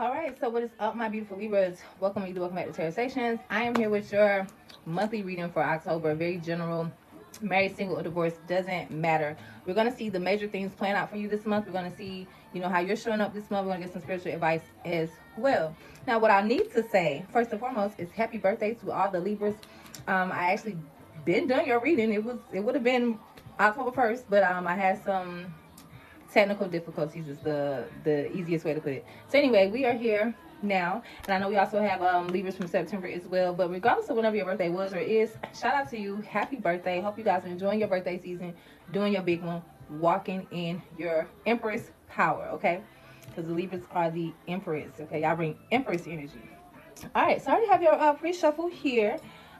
All right, so what is up, my beautiful Libras? Welcome back to Tarot Stations. I am here with your monthly reading for October. Very general, married, single, or divorced, doesn't matter. We're going to see the major things playing out for you this month. We're going to see, how you're showing up this month. We're going to get some spiritual advice as well. Now, what I need to say, first and foremost, is happy birthday to all the Libras. I actually been doing your reading. It would have been October 1st, but I had some technical difficulties is the easiest way to put it. So anyway, we are here now, and I know we also have Libras from September as well. But regardless of whenever your birthday was or is, shout out to you. Happy birthday. Hope you guys are enjoying your birthday season, doing your big one, walking in your Empress power, okay? Because the Libras are the Empress, okay? Y'all bring Empress energy. All right, so I already have your pre-shuffle here.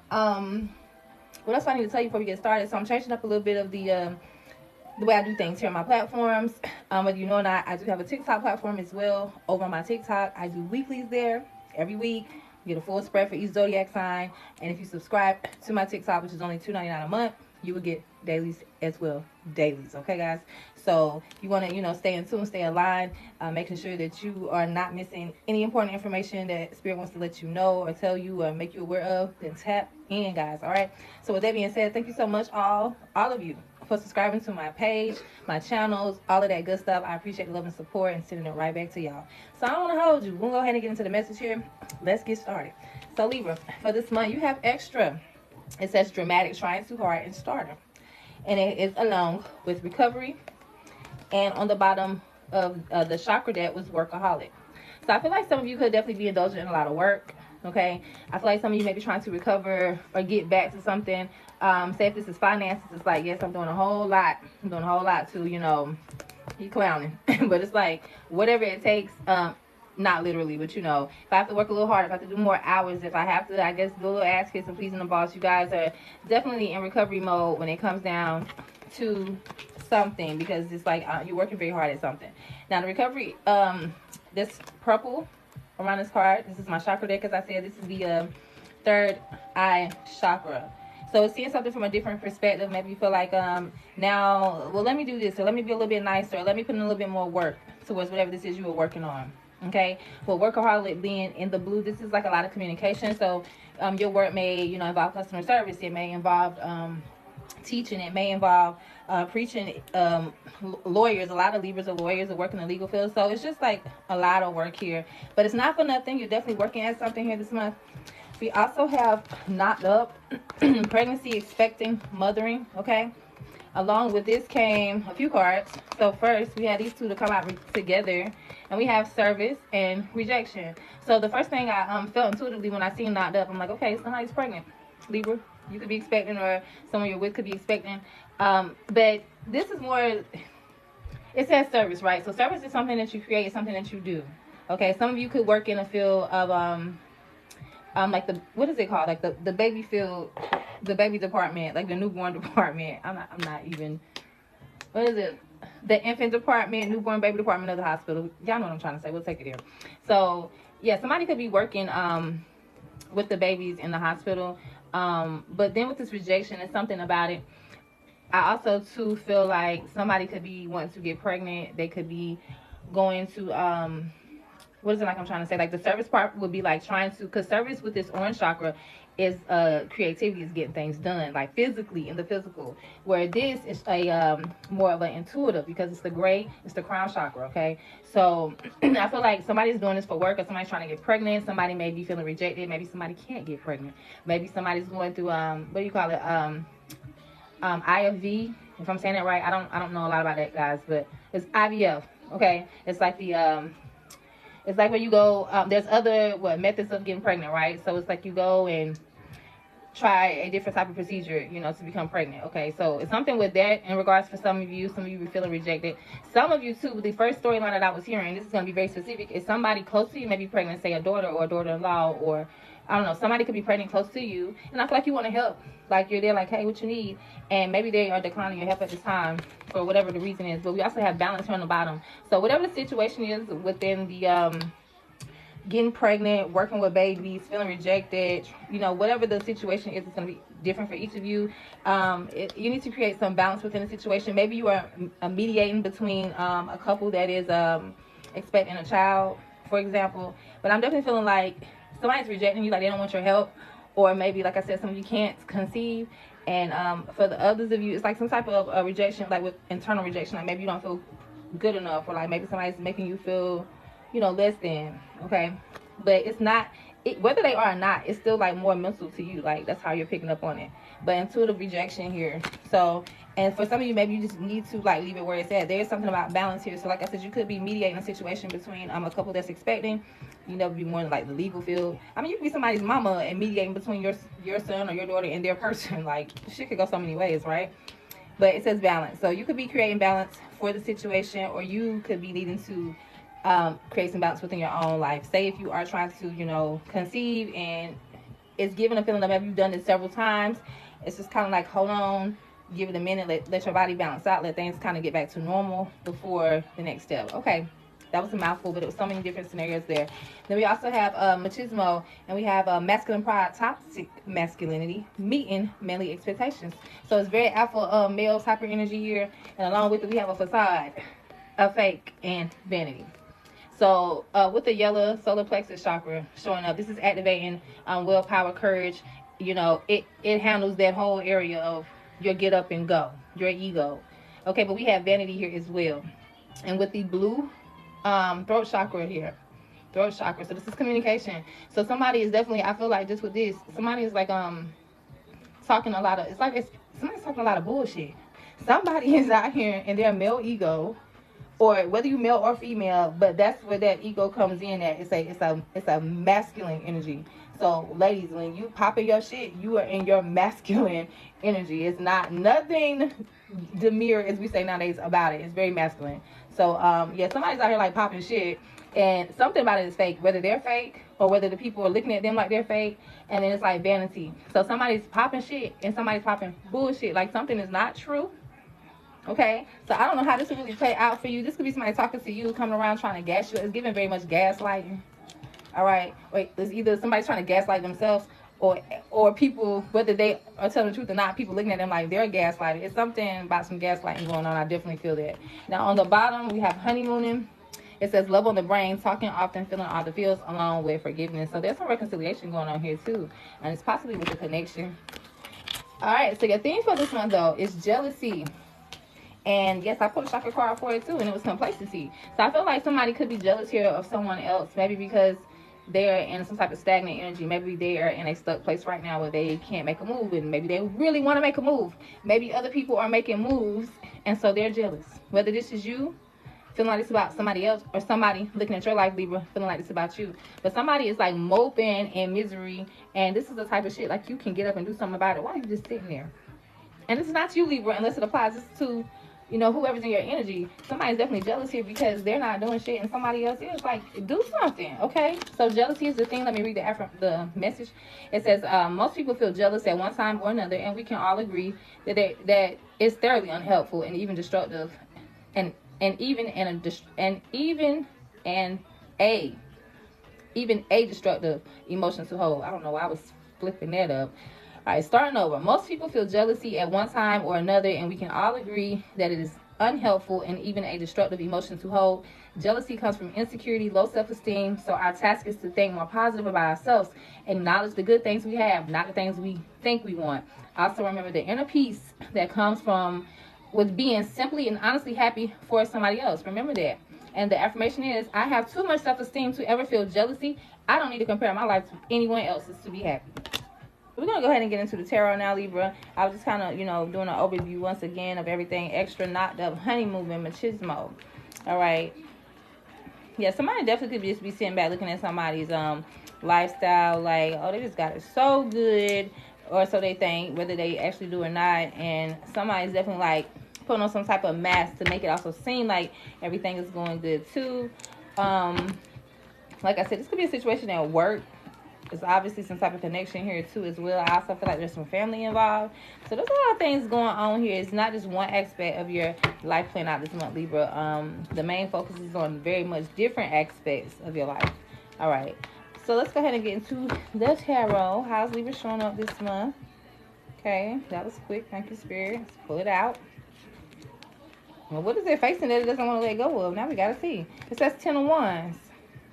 What else I need to tell you before we get started? So I'm changing up a little bit of the way I do things here on my platforms. Whether you know or not, I do have a TikTok platform as well. Over on my TikTok, I do weeklies there every week. You get a full spread for each zodiac sign. And if you subscribe to my TikTok, which is only $2.99 a month, you will get dailies as well. Dailies, okay, guys? So you want to, stay in tune, stay aligned, making sure that you are not missing any important information that Spirit wants to let you know or tell you or make you aware of. Then tap in, guys, all right? So with that being said, thank you so much, all of you, for subscribing to my page, my channels, all of that good stuff. I appreciate the love and support and sending it right back to y'all. So I don't want to hold you. We'll go ahead and get into the message here. Let's get started. So Libra, for this month, you have extra. It says dramatic, trying too hard, and starter. And it is along with recovery. And on the bottom of the chakra deck was workaholic. So I feel like some of you could definitely be indulging in a lot of work. Okay, I feel like some of you may be trying to recover or get back to something. Say if this is finances, it's like, yes, I'm doing a whole lot. I'm doing a whole lot to, you clowning. But it's like, whatever it takes, not literally, but if I have to work a little harder, if I have to do more hours, if I have to, I guess, do a little ass kiss and pleasing the boss, you guys are definitely in recovery mode when it comes down to something, because it's like you're working very hard at something. Now, the recovery, this purple around this card, this is my chakra deck, as I said, this is the third eye chakra. So it's seeing something from a different perspective. Maybe you feel like now, well, let me do this, or let me be a little bit nicer, or let me put in a little bit more work towards whatever this is you were working on. Okay, well, workaholic being in the blue, this is like a lot of communication. So your work may involve customer service, it may involve teaching, it may involve preaching. Lawyers, a lot of Libras are lawyers, are working in the legal field, so it's just like a lot of work here, but it's not for nothing. You're definitely working at something here this month. We also have knocked up, pregnancy, expecting, mothering. Okay, along with this came a few cards. So first we had these two to come out together, and we have service and rejection. So the first thing I felt intuitively when I seen knocked up, I'm like, okay, somebody's pregnant. Libra, you could be expecting, or someone you're with could be expecting. But this is more, it says service, right? So service is something that you create, it's something that you do. Okay, some of you could work in a field of like what is it called? Like the baby field, the baby department, like the newborn department. I'm not even, what is it? The infant department, newborn baby department of the hospital. Y'all know what I'm trying to say. We'll take it there. So yeah, somebody could be working with the babies in the hospital. But then with this rejection, it's something about it. I also too feel like somebody could be wanting to get pregnant. They could be going to what is it, like I'm trying to say? Like the service part would be like trying to, because service with this orange chakra is creativity, is getting things done, like physically, in the physical. Where this is a more of an intuitive, because it's the gray, it's the crown chakra. Okay, so I feel like somebody's doing this for work, or somebody's trying to get pregnant. Somebody may be feeling rejected. Maybe somebody can't get pregnant. Maybe somebody's going through what do you call it? IFV, if I'm saying it right. I don't know a lot about that, guys, but it's IVF. Okay, it's like the it's like when you go, there's other methods of getting pregnant, right? So it's like you go and try a different type of procedure, to become pregnant. Okay, so it's something with that in regards for some of you were feeling rejected. Some of you too, the first storyline that I was hearing, this is going to be very specific, is somebody close to you may be pregnant, say a daughter or a daughter-in-law, or I don't know, somebody could be pregnant close to you, and I feel like you want to help. Like you're there, like, hey, what you need? And maybe they are declining your help at this time for whatever the reason is. But we also have balance here on the bottom. So whatever the situation is within the getting pregnant, working with babies, feeling rejected, whatever the situation is, it's going to be different for each of you. You need to create some balance within the situation. Maybe you are mediating between a couple that is expecting a child for example. But I'm definitely feeling like somebody's rejecting you, like they don't want your help, or maybe, like I said, some of you can't conceive. And for the others of you, it's like some type of rejection, like with internal rejection, like maybe you don't feel good enough, or like maybe somebody's making you feel, you know, less than. Okay, but it's not. Whether they are or not, it's still like more mental to you. Like that's how you're picking up on it. But intuitive rejection here. So, and for some of you, maybe you just need to like leave it where it's at. There's something about balance here. So, like I said, you could be mediating a situation between a couple that's expecting. You know, be more in like the legal field. I mean, you could be somebody's mama and mediating between your son or your daughter and their person. Like shit could go so many ways, right? But it says balance. So you could be creating balance for the situation, or you could be needing to create some balance within your own life. Say if you are trying to, you know, conceive and it's giving a feeling of maybe you've done it several times. It's just kind of like, hold on, give it a minute, let your body balance out, let things kind of get back to normal before the next step. Okay, that was a mouthful, but it was so many different scenarios there. Then we also have machismo, and we have masculine pride, toxic masculinity, meeting manly expectations. So it's very alpha male type of energy here, and along with it we have a facade, a fake, and vanity. So with the yellow solar plexus chakra showing up, this is activating willpower, courage. You know, it handles that whole area of your get up and go, your ego. Okay, but we have vanity here as well. And with the blue throat chakra here, throat chakra. So this is communication. So somebody is definitely, I feel like just with this, somebody is like talking a lot of, somebody's talking a lot of bullshit. Somebody is out here in their male ego, or whether you male or female, but that's where that ego comes in at. It's a masculine energy. So ladies, when you popping your shit, you are in your masculine energy. It's not nothing demure, as we say nowadays, about it. It's very masculine. So yeah, somebody's out here like popping shit, and something about it is fake, whether they're fake or whether the people are looking at them like they're fake. And then it's like vanity. So somebody's popping shit and somebody's popping bullshit, like something is not true. Okay, so I don't know how this will really play out for you. This could be somebody talking to you, coming around trying to gas you. It's giving very much gaslighting. All right, wait, it's either somebody trying to gaslight themselves, or people, whether they are telling the truth or not, people looking at them like they're gaslighted. It's something about some gaslighting going on. I definitely feel that. Now on the bottom we have honeymooning. It says love on the brain, talking often, feeling all the feels, along with forgiveness. So there's some reconciliation going on here too, and it's possibly with a connection. All right, so your theme for this one though is jealousy. And yes, I put a chakra card for it too, and it was complacency. So I feel like somebody could be jealous here of someone else, maybe because they're in some type of stagnant energy. Maybe they are in a stuck place right now where they can't make a move, and maybe they really want to make a move. Maybe other people are making moves, and so they're jealous. Whether this is you feeling like it's about somebody else, or somebody looking at your life, Libra, feeling like it's about you. But somebody is like moping in misery, and this is the type of shit like you can get up and do something about it. Why are you just sitting there? And it's not you, Libra, unless it applies to, you know, whoever's in your energy. Somebody's definitely jealous here because they're not doing shit and somebody else is. Like, do something, okay? So jealousy is the thing. Let me read the message. It says, most people feel jealous at one time or another, and we can all agree that it's thoroughly unhelpful and even destructive, and even a destructive emotion to hold. I don't know why I was flipping that up. All right, starting over. Most people feel jealousy at one time or another, and we can all agree that it is unhelpful and even a destructive emotion to hold. Jealousy comes from insecurity, low self-esteem, so our task is to think more positive about ourselves, acknowledge the good things we have, not the things we think we want. Also remember the inner peace that comes from with being simply and honestly happy for somebody else. Remember that. And the affirmation is, I have too much self-esteem to ever feel jealousy. I don't need to compare my life to anyone else's to be happy. We're going to go ahead and get into the tarot now, Libra. I was just kind of, you know, doing an overview once again of everything extra knocked up, honey movement, machismo. All right. Yeah, somebody definitely could just be sitting back looking at somebody's lifestyle like, oh, they just got it so good, or so they think, whether they actually do or not. And somebody's definitely like putting on some type of mask to make it also seem like everything is going good too. Like I said, this could be a situation at work. There's obviously some type of connection here too as well. I also feel like there's some family involved. So there's a lot of things going on here. It's not just one aspect of your life playing out this month, Libra. The main focus is on very much different aspects of your life. All right. So let's go ahead and get into the tarot. How's Libra showing up this month? Okay. That was quick. Thank you, Spirit. Let's pull it out. Well, what is it facing that it doesn't want to let go of? Now we got to see. It says 10 of Wands.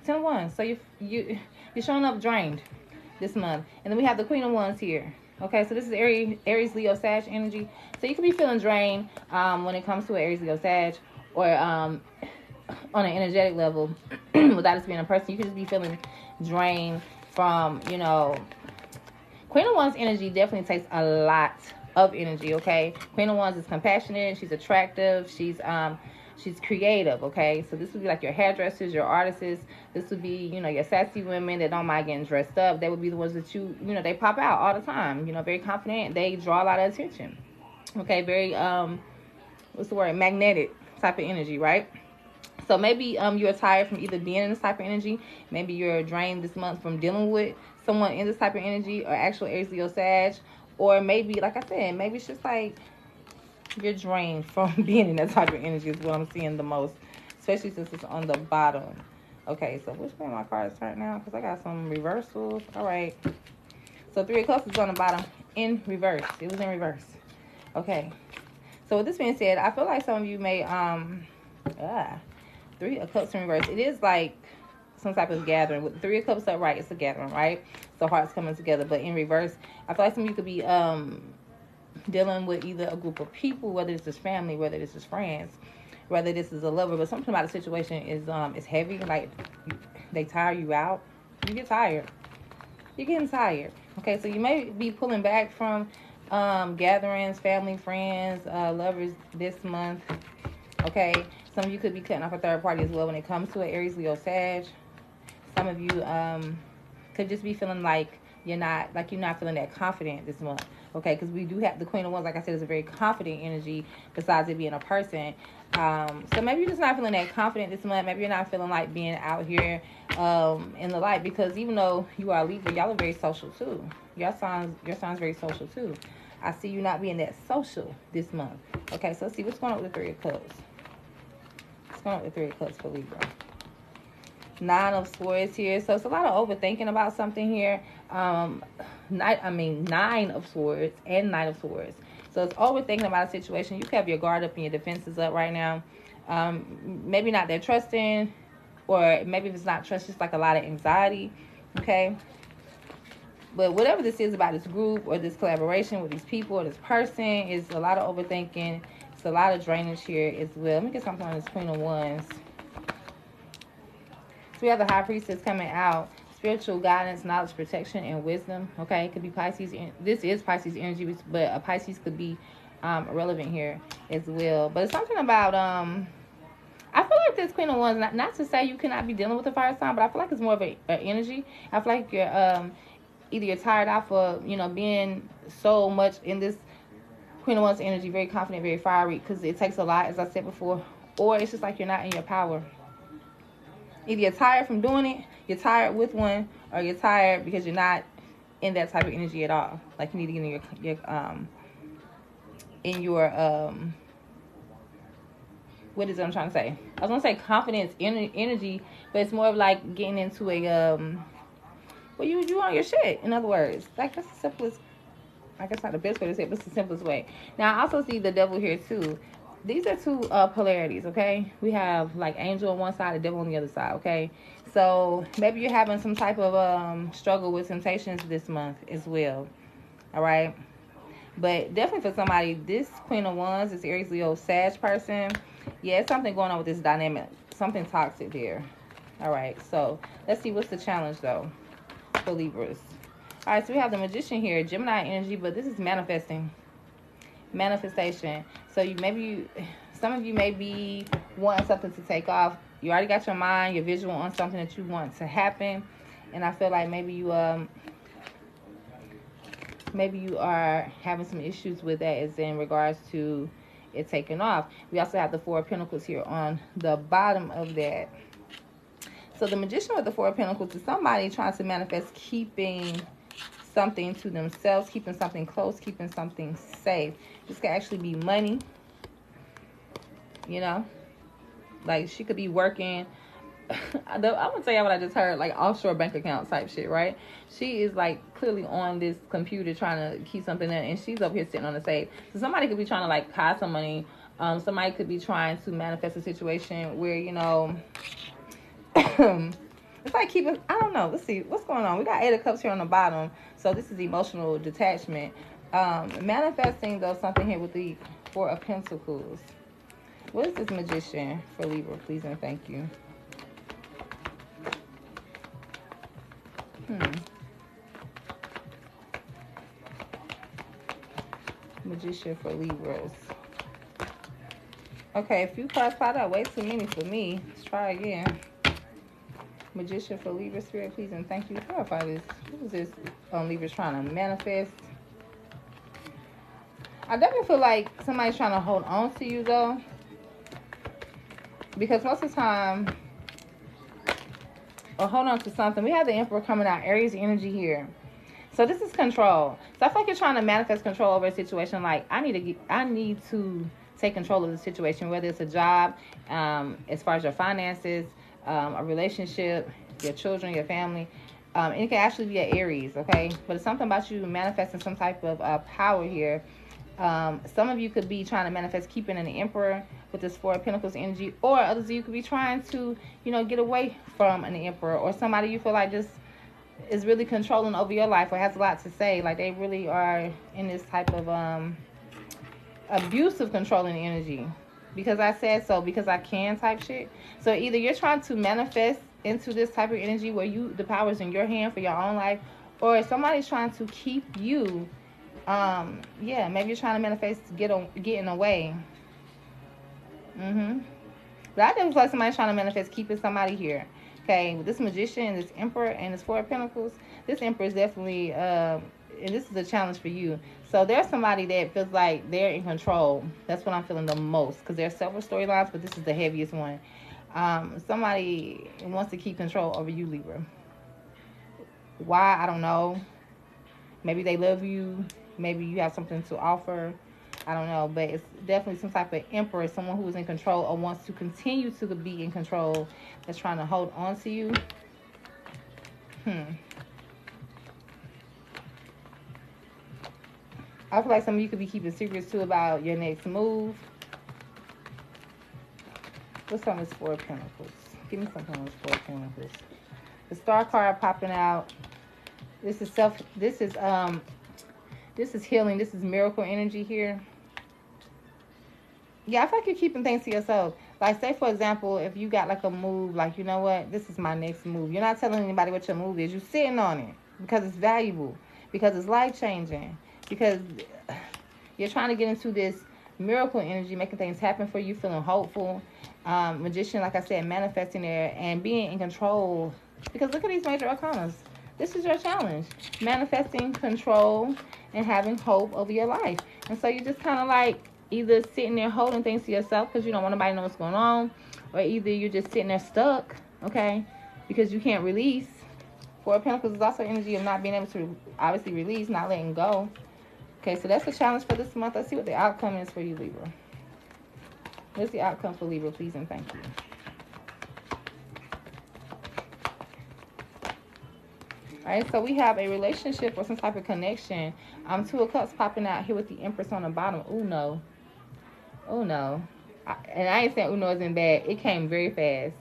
Ten of Wands. So you're showing up drained this month. And then we have the Queen of Wands here. Okay, so this is Aries, Leo, Sag energy. So you could be feeling drained when it comes to an Aries, Leo, Sag, or on an energetic level, without us being a person. You could just be feeling drained from, you know, Queen of Wands energy definitely takes a lot of energy, okay? Queen of Wands is compassionate, she's attractive, she's creative, okay? So this would be like your hairdressers, your artists. This would be, you know, your sassy women that don't mind getting dressed up. They would be the ones that you know, they pop out all the time. You know, very confident. They draw a lot of attention. Okay, very, what's the word? Magnetic type of energy, right? So maybe you're tired from either being in this type of energy. Maybe you're drained this month from dealing with someone in this type of energy, or actual Aries, Leo, Sag. Or maybe, like I said, maybe it's just like you're drained from being in that type of energy is what I'm seeing the most, especially since it's on the bottom. Okay, so which way my cards turn now? Because I got some reversals. All right. So Three of Cups is on the bottom in reverse. It was in reverse. Okay. So with this being said, I feel like some of you may, Three of Cups in reverse. It is like some type of gathering. With the Three of Cups upright, it's a gathering, right? So hearts coming together. But in reverse, I feel like some of you could be dealing with either a group of people, whether this is family, whether this is friends, whether this is a lover. But something about the situation is heavy. Like, they tire you out. You get tired. You're getting tired. Okay, so you may be pulling back from gatherings, family, friends, lovers this month. Okay, some of you could be cutting off a third party as well when it comes to an Aries, Leo, Sag. Some of you could just be feeling like you're not feeling that confident this month. Okay, because we do have the Queen of Wands, like I said, is a very confident energy besides it being a person. So maybe you're just not feeling that confident this month. Maybe you're not feeling like being out here in the light, because even though you are Libra, y'all are very social too. Your signs very social too. I see you not being that social this month. Okay, so let's see what's going on with the Three of Cups. What's going on with the Three of Cups for Libra? Nine of Swords here. So it's a lot of overthinking about something here. Nine of Swords and Knight of Swords. So it's overthinking about a situation. You have your guard up and your defenses up right now. Maybe not that trusting, or maybe if it's not trust, just like a lot of anxiety. Okay. But whatever this is about this group or this collaboration with these people or this person, is a lot of overthinking. It's a lot of drainage here as well. Let me get something on this Queen of Wands. So we have the High Priestess coming out. Spiritual guidance, knowledge, protection, and wisdom. Okay, it could be Pisces. This is Pisces energy, but a Pisces could be relevant here as well. But it's something about I feel like this Queen of Wands, not to say you cannot be dealing with a fire sign, but I feel like it's more of an energy. I feel like you're either you're tired out for, you know, being so much in this Queen of Wands energy, very confident, very fiery, because it takes a lot, as I said before, or it's just like you're not in your power. Either you're tired from doing it, you're tired with one, or you're tired because you're not in that type of energy at all. Like, you need to get in your what is it I'm trying to say? I was gonna say confidence energy, but it's more of like getting into a well, you on your shit. In other words, like, that's the simplest. I guess not the best way to say it, but it's the simplest way. Now I also see the devil here too. These are two polarities, okay? We have like angel on one side, the devil on the other side, okay? So maybe you're having some type of struggle with temptations this month as well, all right? But definitely for somebody, this Queen of Wands, this Aries, Leo, Sag person, yeah, it's something going on with this dynamic, something toxic there. All right, so let's see what's the challenge though for Libras. All right, so we have the Magician here, Gemini energy, but this is manifestation. So some of you may be wanting something to take off. You already got your mind, your visual on something that you want to happen, and I feel like maybe you are having some issues with that, as in regards to it taking off. We also have the Four of Pentacles here on the bottom of that. So the Magician with the Four of Pentacles is somebody trying to manifest keeping something to themselves, keeping something close, keeping something safe. This could actually be money, you know, like she could be working. I'm gonna tell you what I just heard, like offshore bank account type shit, right? She is like clearly on this computer trying to keep something in, and she's up here sitting on the safe. So somebody could be trying to like hide some money. Somebody could be trying to manifest a situation where, you know, It's like keeping, I don't know. Let's see what's going on. We got 8 of Cups here on the bottom. So this is emotional detachment. Manifesting, though, something here with the 4 of Pentacles. What is this Magician for Libra? Please and thank you. Magician for Libras. Okay, a few cards popped out. Way too many for me. Let's try again. Magician for Libra. Spirit, please and thank you. Clarify this. What is this Libra's trying to manifest? I definitely feel like somebody's trying to hold on to you, though. Because most of the time, or hold on to something. We have the Emperor coming out. Aries energy here. So this is control. So I feel like you're trying to manifest control over a situation. Like, I need to take control of the situation, whether it's a job, as far as your finances, a relationship, your children, your family. And it can actually be an Aries, okay? But it's something about you manifesting some type of power here. Some of you could be trying to manifest keeping in the Emperor with this 4 of Pentacles energy, or others of you could be trying to, get away from an Emperor, or somebody you feel like just is really controlling over your life or has a lot to say. Like, they really are in this type of abusive controlling energy. Because I said so, because I can type shit. So either you're trying to manifest into this type of energy where the power's in your hand for your own life, or somebody's trying to keep you. Yeah, maybe you're trying to manifest getting away. But I definitely feel like somebody's trying to manifest keeping somebody here. Okay, with this Magician, this Emperor, and this 4 of Pentacles, this Emperor is definitely, and this is a challenge for you. So there's somebody that feels like they're in control. That's what I'm feeling the most, because there's several storylines, but this is the heaviest one. Somebody wants to keep control over you, Libra. Why? I don't know. Maybe they love you. Maybe you have something to offer. I don't know, but it's definitely some type of Emperor, someone who is in control or wants to continue to be in control, that's trying to hold on to you. I feel like some of you could be keeping secrets too about your next move. What's on this 4 of Pentacles? Give me something on this 4 of Pentacles. The Star card popping out. This is healing. This is miracle energy here. Yeah, I feel like you're keeping things to yourself. Like, say, for example, if you got like a move, like, you know what, this is my next move. You're not telling anybody what your move is. You're sitting on it because it's valuable, because it's life-changing, because you're trying to get into this miracle energy, making things happen for you, feeling hopeful. Magician, like I said, manifesting there and being in control. Because look at these major arcanas. This is your challenge. Manifesting control and having hope over your life. And so you just kind of like either sitting there holding things to yourself because you don't want nobody to know what's going on, or either you're just sitting there stuck, okay, because you can't release. 4 of Pentacles is also energy of not being able to obviously release, not letting go. Okay, so that's the challenge for this month. Let's see what the outcome is for you, Libra. What's the outcome for Libra, please and thank you. All right, so we have a relationship or some type of connection. 2 of Cups popping out here with the Empress on the bottom. Oh, no. Oh, no. And I ain't saying Uno isn't bad. It came very fast.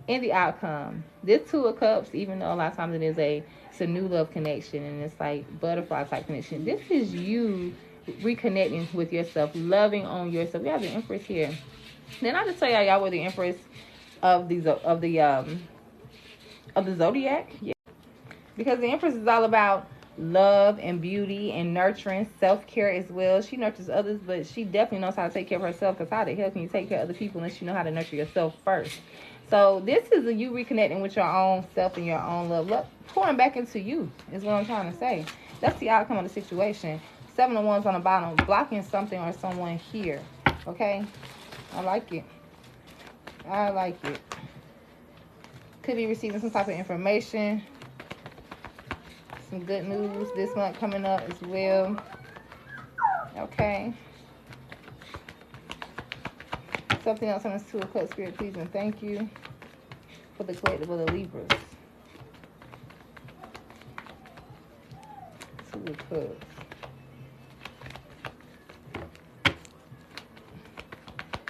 In the outcome, this 2 of Cups, even though a lot of times it's a new love connection and it's like butterfly type connection, this is you reconnecting with yourself, loving on yourself. We have the Empress here. Then I just tell y'all were the Empress of the zodiac. Yeah. Because the Empress is all about love and beauty and nurturing, self-care as well. She nurtures others, but she definitely knows how to take care of herself, because how the hell can you take care of other people unless you know how to nurture yourself first? So this is you reconnecting with your own self and your own love. Pouring back into you is what I'm trying to say. That's the outcome of the situation. 7 of Wands on the bottom, blocking something or someone here. Okay? I like it. I like it. Could be receiving some type of information. Some good news this month coming up as well. Okay. Something else on this 2 of Cups, Spirit, please and thank you for the collective of the Libras. 2 of Cups.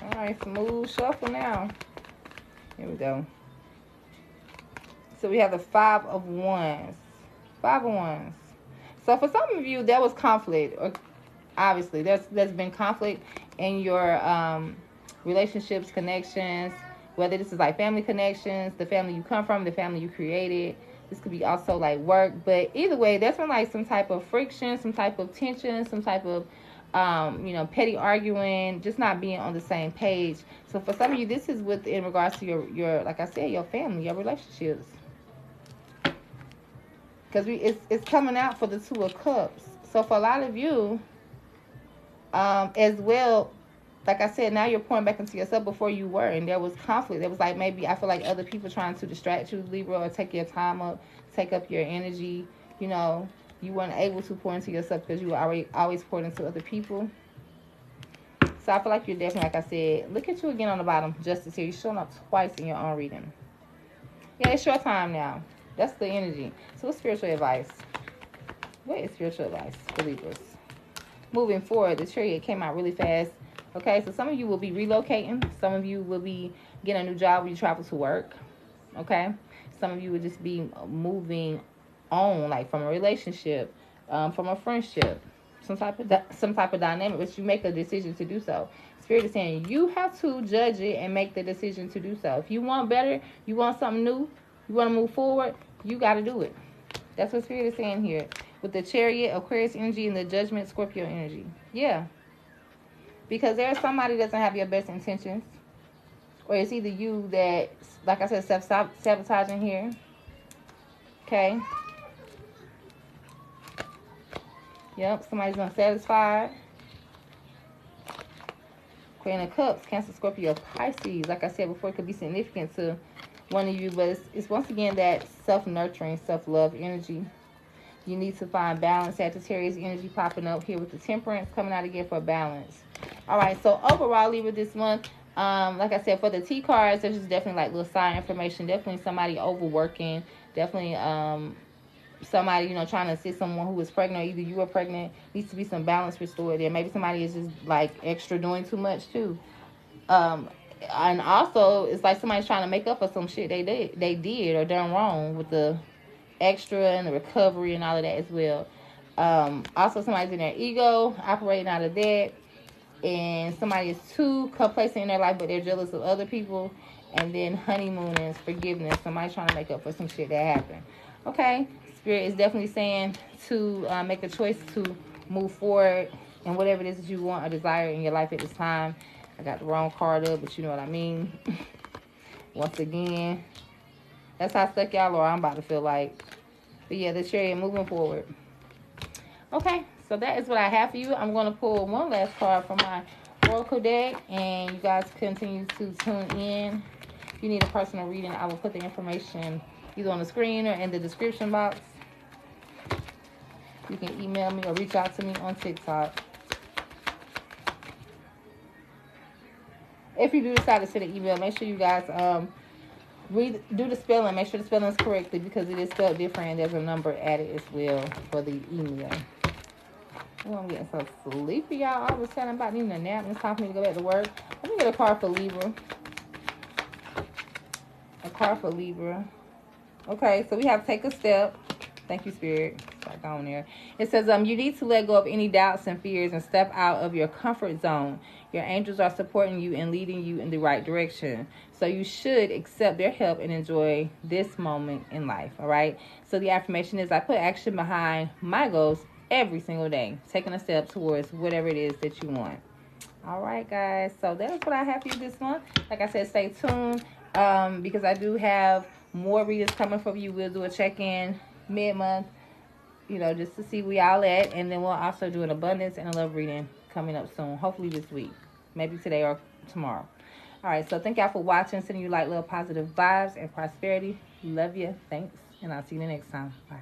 All right, smooth shuffle now. Here we go. So we have the Five of Wands. Five of Wands. So for some of you, there was conflict, or obviously there's been conflict in your relationships, connections, whether this is like family connections, the family you come from, the family you created. This could be also like work, but either way, there's been like some type of friction, some type of tension, some type of petty arguing, just not being on the same page. So for some of you, this is in regards to your like I said, your family, your relationships. Because it's coming out for the Two of Cups. So for a lot of you, as well, like I said, now you're pouring back into yourself. Before you were, and there was conflict. There was like, maybe I feel like other people trying to distract you, Libra, or take your time up, take up your energy. You know, you weren't able to pour into yourself because you were always poured into other people. So I feel like you're definitely, like I said, look at you again on the bottom. Justice here. You're showing up twice in your own reading. Yeah, it's your time now. That's the energy. So what's spiritual advice? What is spiritual advice for Libras? Moving forward, the Chariot came out really fast. Okay, so some of you will be relocating. Some of you will be getting a new job when you travel to work. Okay, some of you will just be moving on, like from a relationship, from a friendship, some type of dynamic, but you make a decision to do so. Spirit is saying you have to judge it and make the decision to do so. If you want better, you want something new, you want to move forward, you got to do it. That's what Spirit is saying here. With the Chariot, Aquarius energy, and the Judgment, Scorpio energy. Yeah. Because there's somebody that doesn't have your best intentions. Or it's either you that, like I said, self-sabotaging here. Okay. Yep, somebody's unsatisfied. Queen of Cups, Cancer, Scorpio, Pisces. Like I said before, it could be significant to one of you, but it's once again that self-nurturing, self-love energy. You need to find balance. Sagittarius energy popping up here with the Temperance coming out again for balance. All right, so overall, Libra, this month, like I said, for the T cards, there's just definitely like little sign information. Definitely somebody overworking. Definitely somebody, trying to assist someone who is pregnant, or either you are pregnant. Needs to be some balance restored there. Maybe somebody is just like extra doing too much too. And also, it's like somebody's trying to make up for some shit they did or done wrong with the extra and the recovery and all of that as well. Also, somebody's in their ego, operating out of that. And somebody is too complacent in their life, but they're jealous of other people. And then honeymoon is forgiveness. Somebody trying to make up for some shit that happened. Okay, Spirit is definitely saying to make a choice to move forward in whatever it is that you want or desire in your life at this time. I got the wrong card up, but you know what I mean. Once again, that's how stuck y'all are. I'm about to feel like. But yeah, the Chariot moving forward. Okay, so that is what I have for you. I'm going to pull one last card from my Oracle deck, and you guys continue to tune in. If you need a personal reading, I will put the information either on the screen or in the description box. You can email me or reach out to me on TikTok. If you do decide to send an email, make sure you guys do the spelling. Make sure the spelling is correctly, because it is spelled different, and there's a number added as well for the email. Oh, I'm getting so sleepy, y'all. I was telling about needing a nap. It's time for me to go back to work. Let me get a card for Libra. A card for Libra. Okay, so we have Take a Step. Thank you, Spirit. Back on there. It says, you need to let go of any doubts and fears and step out of your comfort zone. Your angels are supporting you and leading you in the right direction. So you should accept their help and enjoy this moment in life. All right. So the affirmation is, I put action behind my goals every single day, taking a step towards whatever it is that you want. All right, guys. So that is what I have for you this month. Like I said, stay tuned because I do have more readers coming from you. We'll do a check-in mid-month, just to see where y'all at. And then we'll also do an abundance and a love reading coming up soon. Hopefully this week. Maybe today or tomorrow. All right. So thank y'all for watching. Sending you like little positive vibes and prosperity. Love you. Thanks. And I'll see you the next time. Bye.